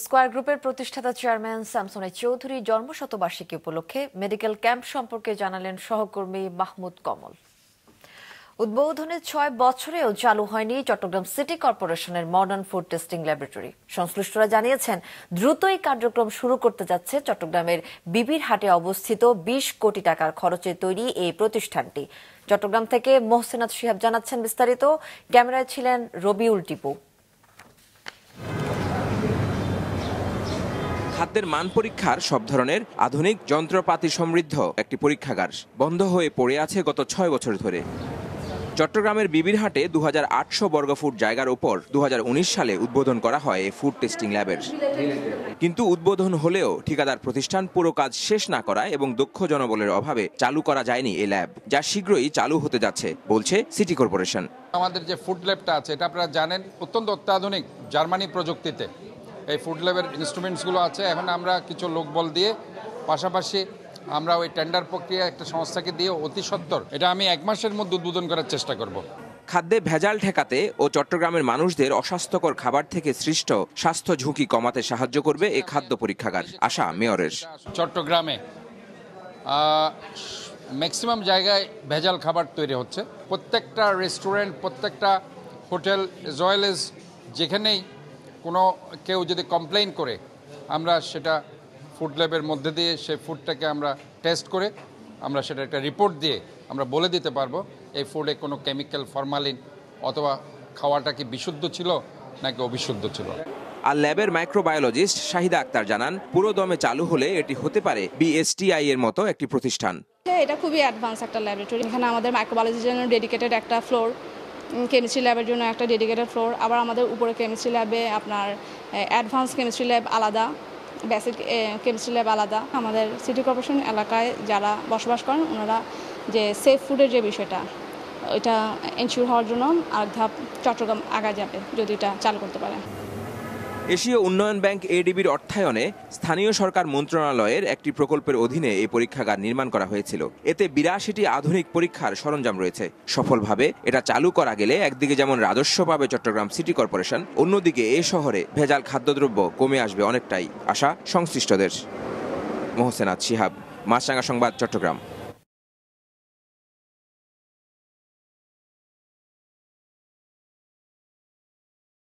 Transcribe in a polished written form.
Square গ্রুপের প্রতিষ্ঠাতা chairman Shamsun চৌধুরীর জন্মশতবার্ষিকী উপলক্ষে মেডিকেল ক্যাম্প সম্পর্কে জানালেন সহকর্মী মাহমুদ কমল। উদ্বোধনের ৬ বছরেও চালু হয়নি চট্টগ্রাম সিটি কর্পোরেশনের মডার্ন ফুড টেস্টিং ল্যাবরেটরি। সংশ্লিষ্টরা জানিয়েছেন, দ্রুতই কার্যক্রম শুরু করতে যাচ্ছে চট্টগ্রামের বিবির হাটে অবস্থিত ২০ কোটি টাকার খরচে তৈরি এই প্রতিষ্ঠানটি। চট্টগ্রাম থেকে মোহসেনাত শিহাব জানাচ্ছেন বিস্তারিত। ক্যামেরায় ছিলেন রবিউল টিপু। খাদ্যের মান পরীক্ষার সব ধরনের আধুনিক যন্ত্রপাতি সমৃদ্ধ একটি পরীক্ষাগার বন্ধ হয়ে পড়ে আছে গত ৬ বছর ধরে। চট্টগ্রামের বিবিরহাটে ২৮০০ বর্গফুট জায়গার উপর ২০১৯ সালে উদ্বোধন করা হয় এই ফুড টেস্টিং ল্যাবের। কিন্তু উদ্বোধন হলেও ঠিকাদার প্রতিষ্ঠান পুরো কাজ শেষ না করায় এবং দক্ষ জনবলের অভাবে চালু করা যায়নি এই ল্যাব, যা শীঘ্রই চালু হতে যাচ্ছে বলছে সিটি কর্পোরেশন। আমাদের যে ফুড ল্যাবটা আছে এটা আপনারা জানেন অত্যন্ত অত্যাধুনিক জার্মানি প্রযুক্তিতে এই ফুড ল্যাবের ইনস্ট্রুমেন্টসগুলো আছে। এখন আমরা কিছু লোকবল দিয়ে পাশাপাশি আমরা ওই টেন্ডার প্রক্রিয়া একটা সংস্থাকে দিয়ে অতি সত্বর এটা আমি ১ মাসের মধ্যে উদ্বোধন করার চেষ্টা করব। খাদ্যে ভেজাল ঠেকাতে ও চট্টগ্রামের মানুষদের অস্বাস্থ্যকর খাবার থেকে সৃষ্ট স্বাস্থ্য ঝুঁকি কমাতে সাহায্য করবে এই খাদ্য পরীক্ষাগার, আশা মেয়রের। চট্টগ্রামে ম্যাক্সিমাম জায়গায় ভেজাল খাবার তৈরি হচ্ছে। প্রত্যেকটা রেস্টুরেন্ট, প্রত্যেকটা হোটেল এজ ওয়েল এজ যেখানেই কোনো কেউ যদি কমপ্লেইন করে আমরা সেটা ফুড ল্যাবের মধ্যে দিয়ে সেই ফুডটাকে আমরা টেস্ট করে আমরা সেটা একটা রিপোর্ট দিয়ে আমরা বলে দিতে পারবো এই ফুডে কোনো কেমিক্যাল, ফরমালিন অথবা খাওয়াটা কি বিশুদ্ধ ছিল নাকি অবিশুদ্ধ ছিল। আর ল্যাবের মাইক্রোবায়োলজিস্ট শাহিদা আক্তার জানান, পুরো দমে চালু হলে এটি হতে পারে বিএসটিআই এর মতো একটি প্রতিষ্ঠান। এটা খুবই অ্যাডভান্স একটা ল্যাবরেটরি। এখানে আমাদের মাইক্রোবায়োলজির জন্য ডেডিকেটেড একটা ফ্লোর, কেমিস্ট্রি ল্যাবের জন্য একটা ডেডিকেটেড ফ্লোর, আবার আমাদের উপরে কেমিস্ট্রি ল্যাবে আপনার অ্যাডভান্স কেমিস্ট্রি ল্যাব আলাদা, বেসিক কেমিস্ট্রি ল্যাব আলাদা। আমাদের সিটি কর্পোরেশন এলাকায় যারা বসবাস করেন ওনারা যে সেফ ফুডের যে বিষয়টা ওইটা এনশিওর হওয়ার জন্য আরেক ধাপ চট্টগ্রাম আগায় যাবে যদি এটা চালু করতে পারে। এশীয় উন্নয়ন ব্যাংক এডিবির অর্থায়নে স্থানীয় সরকার মন্ত্রণালয়ের একটি প্রকল্পের অধীনে এই পরীক্ষাগার নির্মাণ করা হয়েছিল। এতে ৮২টি আধুনিক পরীক্ষার সরঞ্জাম রয়েছে। সফলভাবে এটা চালু করা গেলে একদিকে যেমন রাজস্ব পাবে চট্টগ্রাম সিটি কর্পোরেশন, অন্যদিকে এ শহরে ভেজাল খাদ্যদ্রব্য কমে আসবে অনেকটাই, আশা সংশ্লিষ্টদের। মোহসেনাত শিহাব, মাছরাঙা সংবাদ, চট্টগ্রাম।